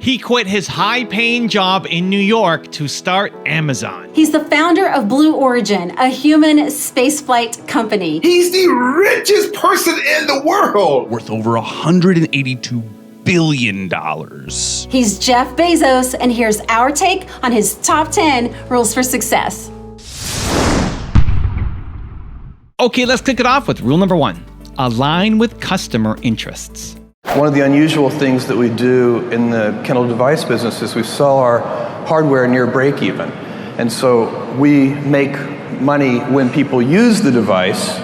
He quit his high-paying job in New York to start Amazon. He's the founder of Blue Origin, a human spaceflight company. He's the richest person in the world. Worth over $182 billion. He's Jeff Bezos, and here's our take on his top 10 rules for success. Okay, let's kick it off with rule number 1. Align with customer interests. One of the unusual things that we do in the Kindle device business is we sell our hardware near break even. And so we make money when people use the device,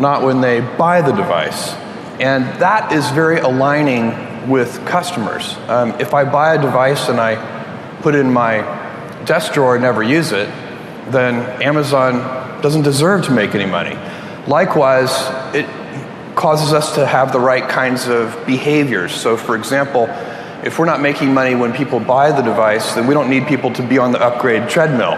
not when they buy the device. And that is very aligning with customers. If I buy a device and I put it in my desk drawer and never use it, then Amazon doesn't deserve to make any money. Likewise, it causes us to have the right kinds of behaviors. So for example, if we're not making money when people buy the device, then we don't need people to be on the upgrade treadmill.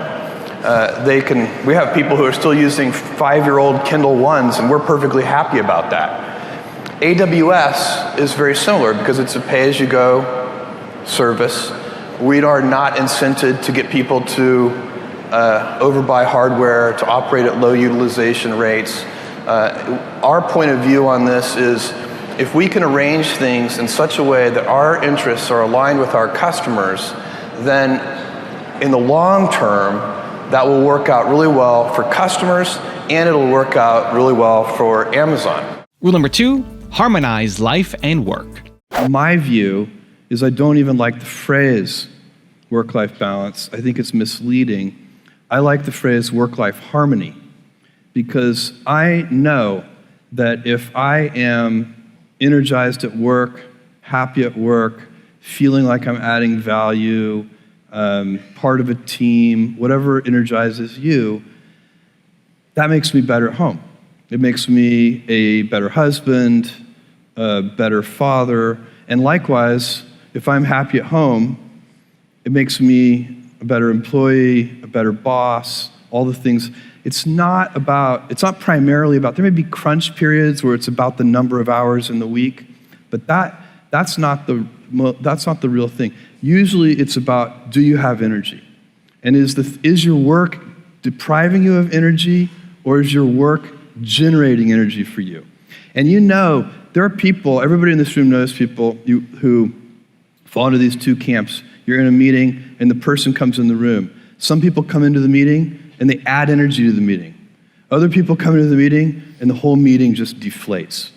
We have people who are still using 5-year-old Kindle Ones, and we're perfectly happy about that. AWS is very similar because it's a pay-as-you-go service. We are not incented to get people to overbuy hardware, to operate at low utilization rates. Our point of view on this is if we can arrange things in such a way that our interests are aligned with our customers, then in the long term, that will work out really well for customers and it'll work out really well for Amazon. Rule number 2, harmonize life and work. My view is I don't even like the phrase work-life balance. I think it's misleading. I like the phrase work-life harmony, because I know that if I am energized at work, happy at work, feeling like I'm adding value, part of a team, whatever energizes you, that makes me better at home. It makes me a better husband, a better father, and likewise, if I'm happy at home, it makes me a better employee, a better boss, all the things. It's not primarily about, there may be crunch periods where it's about the number of hours in the week, but that's not the real thing. Usually it's about, do you have energy? And is your work depriving you of energy, or is your work generating energy for you? And you know, there are people, everybody in this room knows people who fall into these two camps. You're in a meeting and the person comes in the room. Some people come into the meeting and they add energy to the meeting. Other people come into the meeting and the whole meeting just deflates.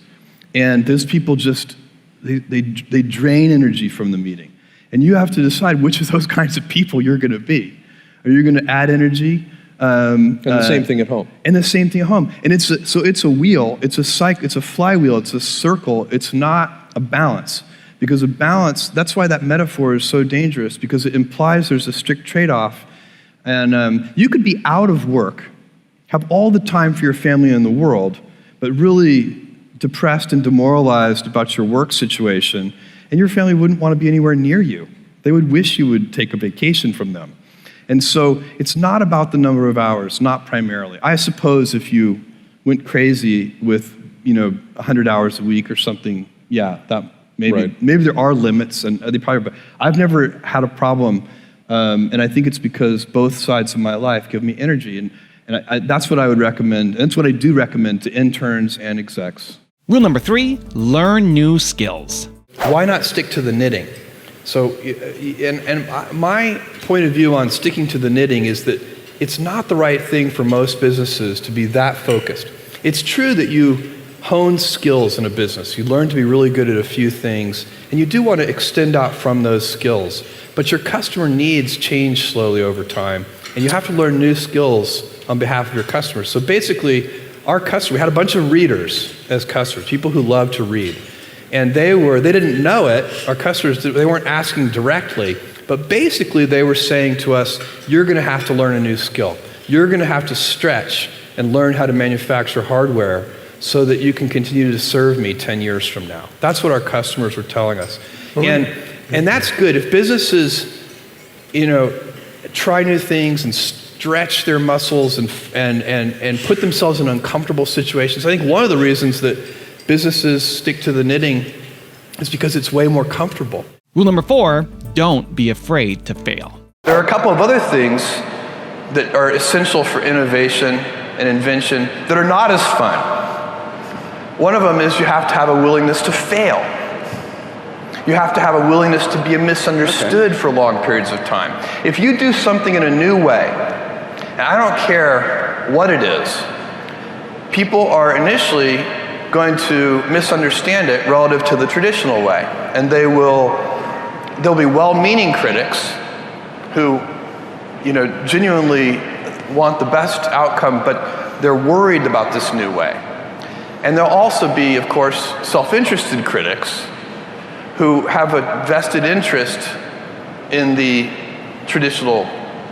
And those people just, they drain energy from the meeting. And you have to decide which of those kinds of people you're gonna be. Are you gonna add energy? And the same thing at home. And the same thing at home. And it's a wheel, it's a cycle, it's a flywheel, it's a circle, it's not a balance. Because a balance, that's why that metaphor is so dangerous, because it implies there's a strict trade-off. And you could be out of work, have all the time for your family in the world, but really depressed and demoralized about your work situation, and your family wouldn't want to be anywhere near you. They would wish you would take a vacation from them. And so it's not about the number of hours, not primarily. I suppose if you went crazy with 100 hours a week or something, yeah, that maybe there are limits, and they probably. But I've never had a problem. And I think it's because both sides of my life give me energy. And that's what I would recommend. And that's what I do recommend to interns and execs. Rule number 3, learn new skills. Why not stick to the knitting? So, and my point of view on sticking to the knitting is that it's not the right thing for most businesses to be that focused. It's true that you hone skills in a business. You learn to be really good at a few things, and you do want to extend out from those skills. But your customer needs change slowly over time, and you have to learn new skills on behalf of your customers. So basically, we had a bunch of readers as customers, people who love to read. And they didn't know it, our customers, they weren't asking directly, but basically they were saying to us, you're gonna have to learn a new skill. You're gonna have to stretch and learn how to manufacture hardware so that you can continue to serve me 10 years from now. That's what our customers were telling us. And that's good. If businesses, try new things and stretch their muscles and put themselves in uncomfortable situations. I think one of the reasons that businesses stick to the knitting is because it's way more comfortable. Rule number 4, don't be afraid to fail. There are a couple of other things that are essential for innovation and invention that are not as fun. One of them is you have to have a willingness to fail. You have to have a willingness to be misunderstood for long periods of time. If you do something in a new way, and I don't care what it is, people are initially going to misunderstand it relative to the traditional way. And there'll be well-meaning critics who, genuinely want the best outcome, but they're worried about this new way. And there'll also be, of course, self-interested critics who have a vested interest in the traditional,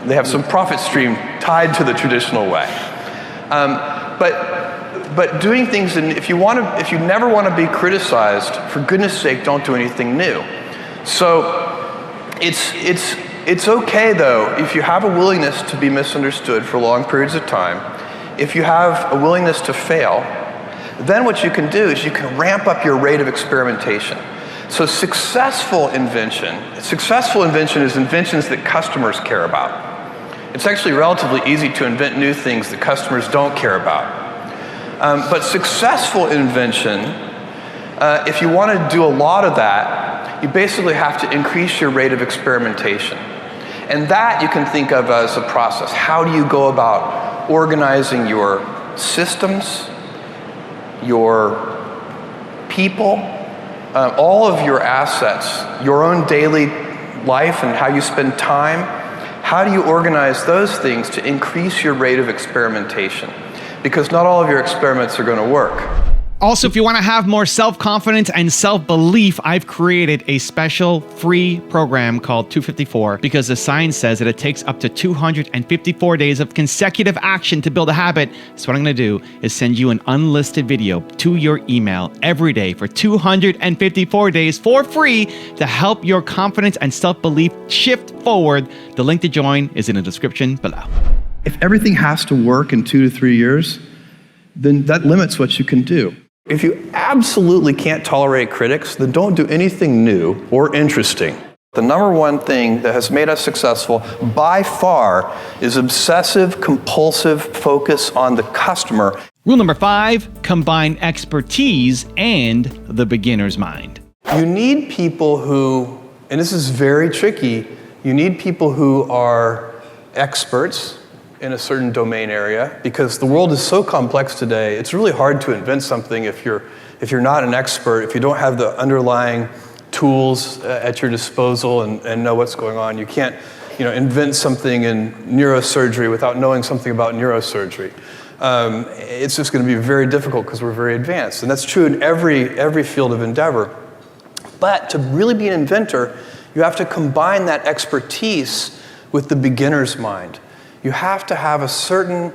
they have some profit stream tied to the traditional way. But doing things, if you never want to be criticized, for goodness sake, don't do anything new. So it's okay though, if you have a willingness to be misunderstood for long periods of time, if you have a willingness to fail, then what you can do is you can ramp up your rate of experimentation. So successful invention is inventions that customers care about. It's actually relatively easy to invent new things that customers don't care about. But successful invention, if you want to do a lot of that, you basically have to increase your rate of experimentation. And that you can think of as a process. How do you go about organizing your systems, your people, all of your assets, your own daily life and how you spend time? How do you organize those things to increase your rate of experimentation? Because not all of your experiments are going to work. Also, if you want to have more self-confidence and self-belief, I've created a special free program called 254 because the science says that it takes up to 254 days of consecutive action to build a habit. So what I'm going to do is send you an unlisted video to your email every day for 254 days for free to help your confidence and self-belief shift forward. The link to join is in the description below. If everything has to work in 2 to 3 years, then that limits what you can do. If you absolutely can't tolerate critics, then don't do anything new or interesting. The number one thing that has made us successful by far is obsessive, compulsive focus on the customer. Rule number 5, combine expertise and the beginner's mind. You need people who, and this is very tricky, you need people who are experts in a certain domain area, because the world is so complex today, it's really hard to invent something if you're not an expert, if you don't have the underlying tools at your disposal and know what's going on. You can't invent something in neurosurgery without knowing something about neurosurgery. It's just going to be very difficult because we're very advanced. And that's true in every field of endeavor. But to really be an inventor, you have to combine that expertise with the beginner's mind. You have to have a certain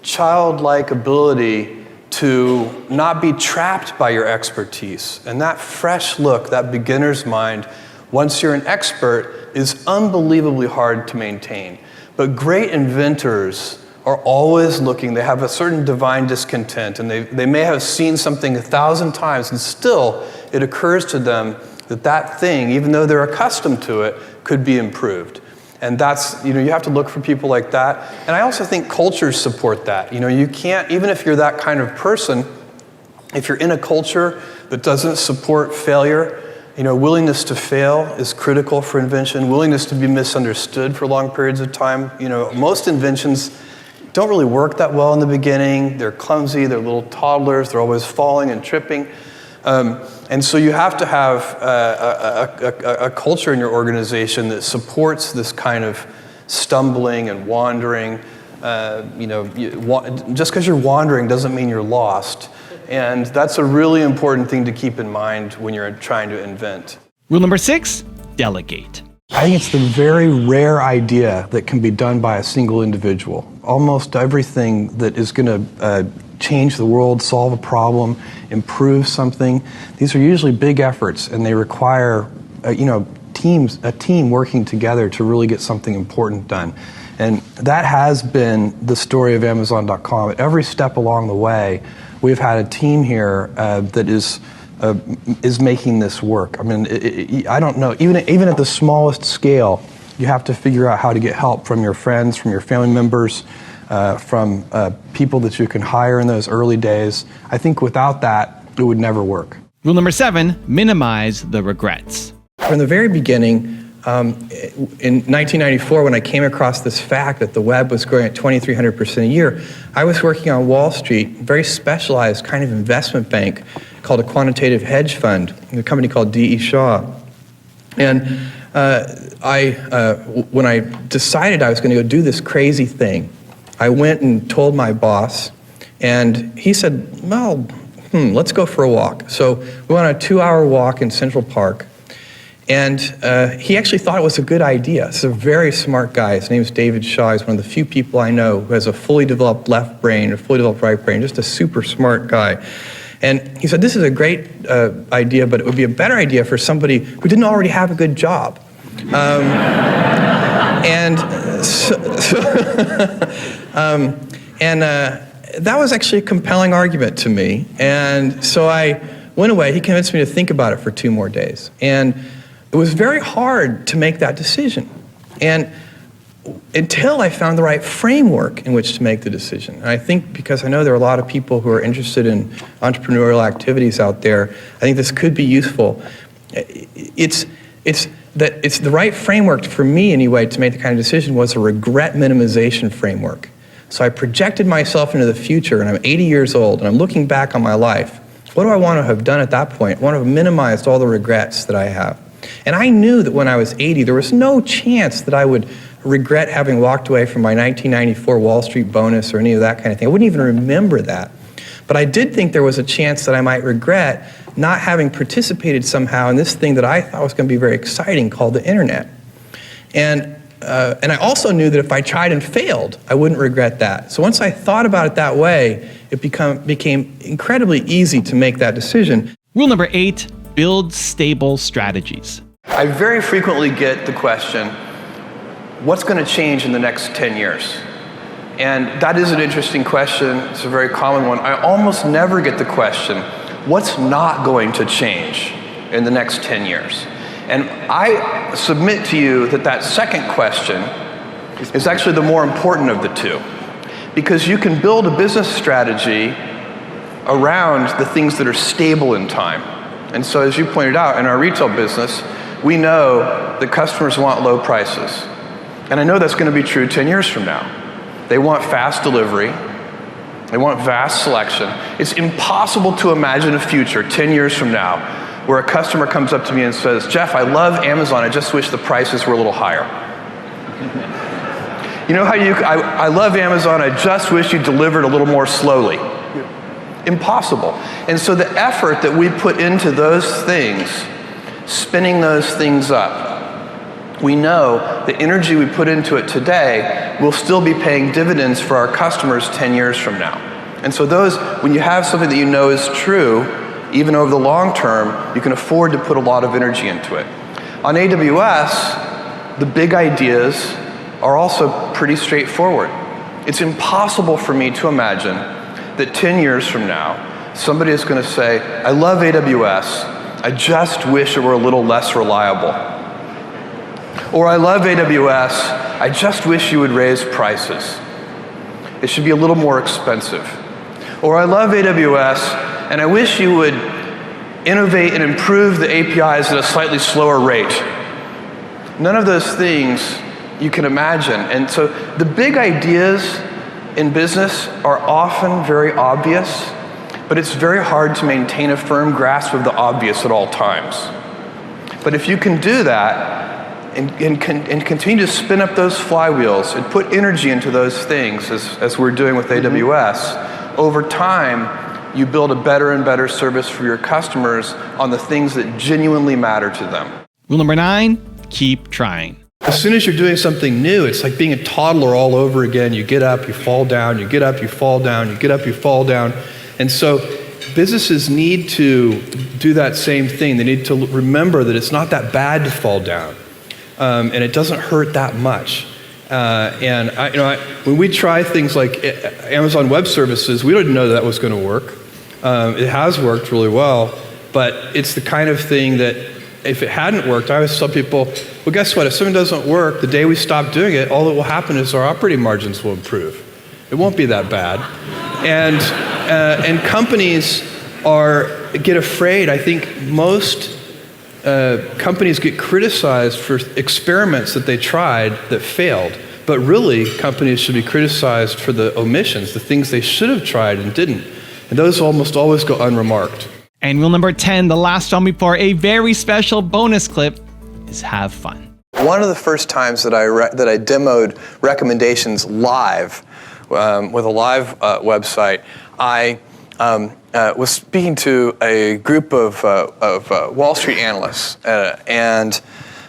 childlike ability to not be trapped by your expertise. And that fresh look, that beginner's mind, once you're an expert, is unbelievably hard to maintain. But great inventors are always looking. They have a certain divine discontent, and they may have seen something 1,000 times, and still it occurs to them that thing, even though they're accustomed to it, could be improved. And that's, you have to look for people like that. And I also think cultures support that. You can't, even if you're that kind of person, if you're in a culture that doesn't support failure, willingness to fail is critical for invention, willingness to be misunderstood for long periods of time. Most inventions don't really work that well in the beginning. They're clumsy, they're little toddlers, they're always falling and tripping. And so you have to have a culture in your organization that supports this kind of stumbling and wandering. Just because you're wandering doesn't mean you're lost. And that's a really important thing to keep in mind when you're trying to invent. Rule number 6, delegate. I think it's the very rare idea that can be done by a single individual. Almost everything that is going to change the world, solve a problem, improve something, these are usually big efforts, and they require a team working together to really get something important done. And that has been the story of Amazon.com. At every step along the way, we've had a team here that is is making this work. I mean, I don't know. Even at the smallest scale, you have to figure out how to get help from your friends, from your family members, from people that you can hire in those early days. I think without that, it would never work. Rule number 7, minimize the regrets. From the very beginning, in 1994, when I came across this fact that the web was growing at 2,300% a year, I was working on Wall Street, a very specialized kind of investment bank called a quantitative hedge fund, a company called D.E. Shaw. And when I decided I was going to go do this crazy thing, I went and told my boss, and he said, well, let's go for a walk. So we went on a 2-hour walk in Central Park. And he actually thought it was a good idea. He's a very smart guy. His name is David Shaw. He's one of the few people I know who has a fully developed left brain, a fully developed right brain, just a super smart guy. And he said, this is a great idea, but it would be a better idea for somebody who didn't already have a good job. That was actually a compelling argument to me. And so I went away. He convinced me to think about it for 2 more days. And it was very hard to make that decision. And until I found the right framework in which to make the decision. And I think because I know there are a lot of people who are interested in entrepreneurial activities out there, I think this could be useful. It's the right framework for me anyway to make the kind of decision was a regret minimization framework. So I projected myself into the future, and I'm 80 years old, and I'm looking back on my life. What do I want to have done at that point? I want to have minimized all the regrets that I have. And I knew that when I was 80, there was no chance that I would regret having walked away from my 1994 Wall Street bonus or any of that kind of thing. I wouldn't even remember that. But I did think there was a chance that I might regret not having participated somehow in this thing that I thought was going to be very exciting called the internet. And I also knew that if I tried and failed, I wouldn't regret that. So once I thought about it that way, it became incredibly easy to make that decision. Rule number 8, build stable strategies. I very frequently get the question, what's going to change in the next 10 years? And that is an interesting question. It's a very common one. I almost never get the question, what's not going to change in the next 10 years? And I submit to you that that second question is actually the more important of the two. Because you can build a business strategy around the things that are stable in time. And so as you pointed out, in our retail business, we know that customers want low prices. And I know that's going to be true 10 years from now. They want fast delivery. They want vast selection. It's impossible to imagine a future 10 years from now where a customer comes up to me and says, Jeff, I love Amazon. I just wish the prices were a little higher. You know how I love Amazon. I just wish you delivered a little more slowly. Impossible. And so the effort that we put into those things, spinning those things up, we know the energy we put into it today will still be paying dividends for our customers 10 years from now. And so those, when you have something that you know is true, even over the long term, you can afford to put a lot of energy into it. On AWS, the big ideas are also pretty straightforward. It's impossible for me to imagine that 10 years from now, somebody is going to say, I love AWS, I just wish it were a little less reliable. Or I love AWS, I just wish you would raise prices. It should be a little more expensive. Or I love AWS, and I wish you would innovate and improve the APIs at a slightly slower rate. None of those things you can imagine. And so the big ideas in business are often very obvious, but it's very hard to maintain a firm grasp of the obvious at all times. But if you can do that, and continue to spin up those flywheels and put energy into those things, as we're doing with AWS, over time, you build a better and better service for your customers on the things that genuinely matter to them. Rule number 9, keep trying. As soon as you're doing something new, it's like being a toddler all over again. You get up, you fall down, you get up, you fall down, you get up, you fall down. And so businesses need to do that same thing. They need to remember that it's not that bad to fall down. And it doesn't hurt that much. When we try things like Amazon Web Services, we didn't know that was going to work. It has worked really well. But it's the kind of thing that if it hadn't worked, I always tell people, well, guess what? If something doesn't work, the day we stop doing it, all that will happen is our operating margins will improve. It won't be that bad. And companies get afraid. I think most companies get criticized for experiments that they tried that failed. But really, companies should be criticized for the omissions, the things they should have tried and didn't. And those almost always go unremarked. And rule number 10, the last one before a very special bonus clip, is have fun. One of the first times that I demoed recommendations live with a live website, I was speaking to a group of Wall Street analysts, and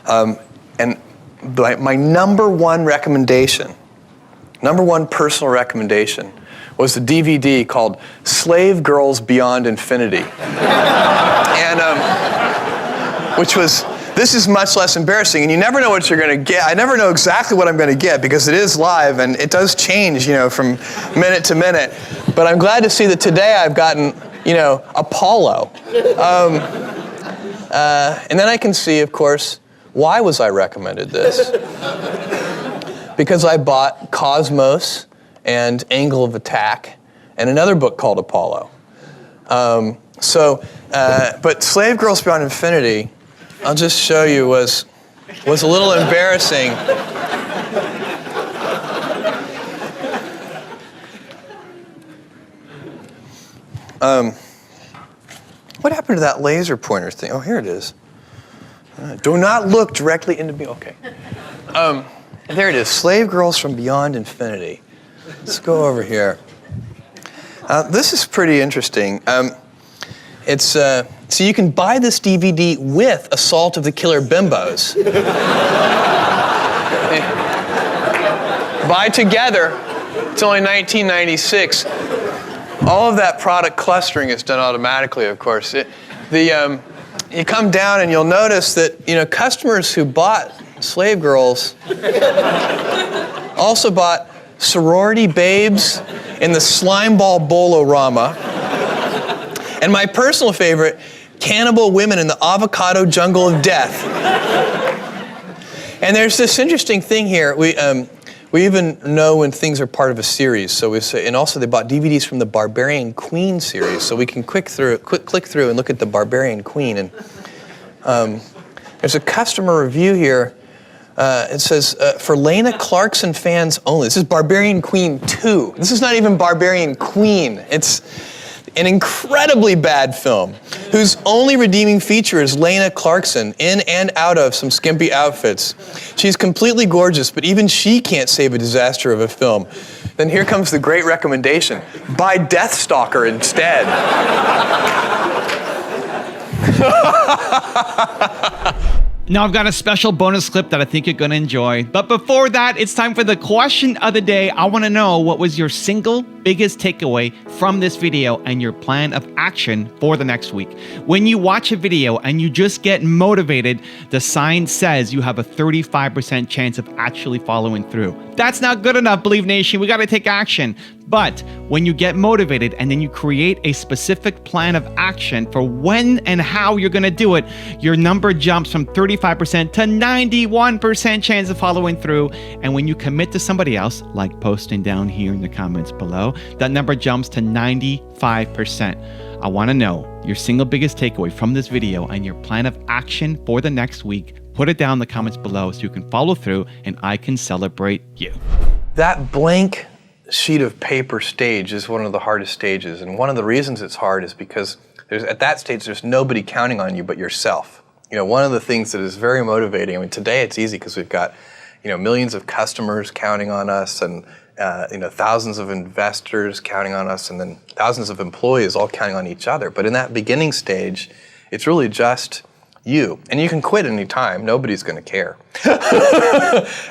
my number one personal recommendation, was the DVD called Slave Girls Beyond Infinity. And this is much less embarrassing, and you never know what you're going to get. I never know exactly what I'm going to get because it is live and it does change, from minute to minute. But I'm glad to see that today I've gotten, Apollo. And then I can see, of course, why was I recommended this? Because I bought Cosmos and Angle of Attack, and another book called Apollo. But Slave Girls Beyond Infinity, I'll just show you, was a little embarrassing. What happened to that laser pointer thing? Oh, here it is. Do not look directly into me. Okay. There it is, Slave Girls from Beyond Infinity. Let's go over here. This is pretty interesting. So you can buy this DVD with Assault of the Killer Bimbos. Buy together. It's only $19.96. All of that product clustering is done automatically, of course. You come down and you'll notice that customers who bought Slave Girls also bought Sorority Babes in the Slimeball Bolorama, and my personal favorite, Cannibal Women in the Avocado Jungle of Death. And there's this interesting thing here. We even know when things are part of a series. So we say, and also they bought DVDs from the Barbarian Queen series, so we can click through and look at the Barbarian Queen. And there's a customer review here. It says, for Lena Clarkson fans only. This is Barbarian Queen 2. This is not even Barbarian Queen. It's an incredibly bad film whose only redeeming feature is Lena Clarkson in and out of some skimpy outfits. She's completely gorgeous, but even she can't save a disaster of a film. Then here comes the great recommendation. Buy Deathstalker instead. Now I've got a special bonus clip that I think you're going to enjoy. But before that, it's time for the question of the day. I want to know, what was your single biggest takeaway from this video and your plan of action for the next week? When you watch a video and you just get motivated, the sign says you have a 35% chance of actually following through. That's not good enough, Believe Nation. We got to take action. But when you get motivated and then you create a specific plan of action for when and how you're going to do it, your number jumps from 35% to 91% chance of following through. And when you commit to somebody else, like posting down here in the comments below, that number jumps to 95%. I want to know your single biggest takeaway from this video and your plan of action for the next week. Put it down in the comments below so you can follow through and I can celebrate you. That blank sheet of paper stage is one of the hardest stages, and one of the reasons it's hard is because at that stage there's nobody counting on you but yourself. One of the things that is very motivating, today it's easy because we've got millions of customers counting on us, and thousands of investors counting on us, and then thousands of employees all counting on each other. But in that beginning stage, it's really just you. And you can quit any time. Nobody's going to care.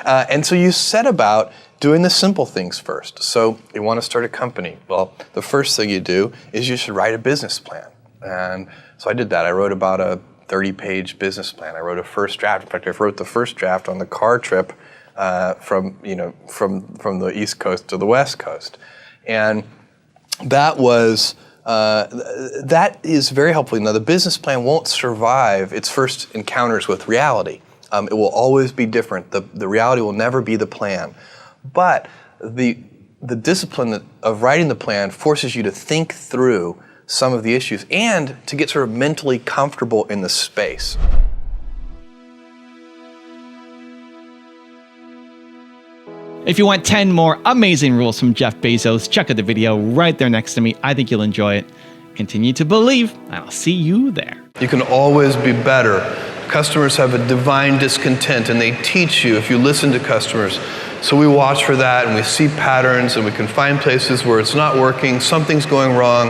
And so you set about doing the simple things first. So you want to start a company. Well, the first thing you do is you should write a business plan. And so I did that. I wrote about a 30-page business plan. I wrote a first draft. In fact, I wrote the first draft on the car trip from the East Coast to the West Coast. And that was that is very helpful. Now, the business plan won't survive its first encounters with reality. It will always be different. The reality will never be the plan. But the discipline of writing the plan forces you to think through some of the issues and to get sort of mentally comfortable in the space. If you want 10 more amazing rules from Jeff Bezos, check out the video right there next to me. I think you'll enjoy it. Continue to believe, and I'll see you there. You can always be better. Customers have a divine discontent, and they teach you if you listen to customers. So we watch for that, and we see patterns, and we can find places where it's not working, something's going wrong.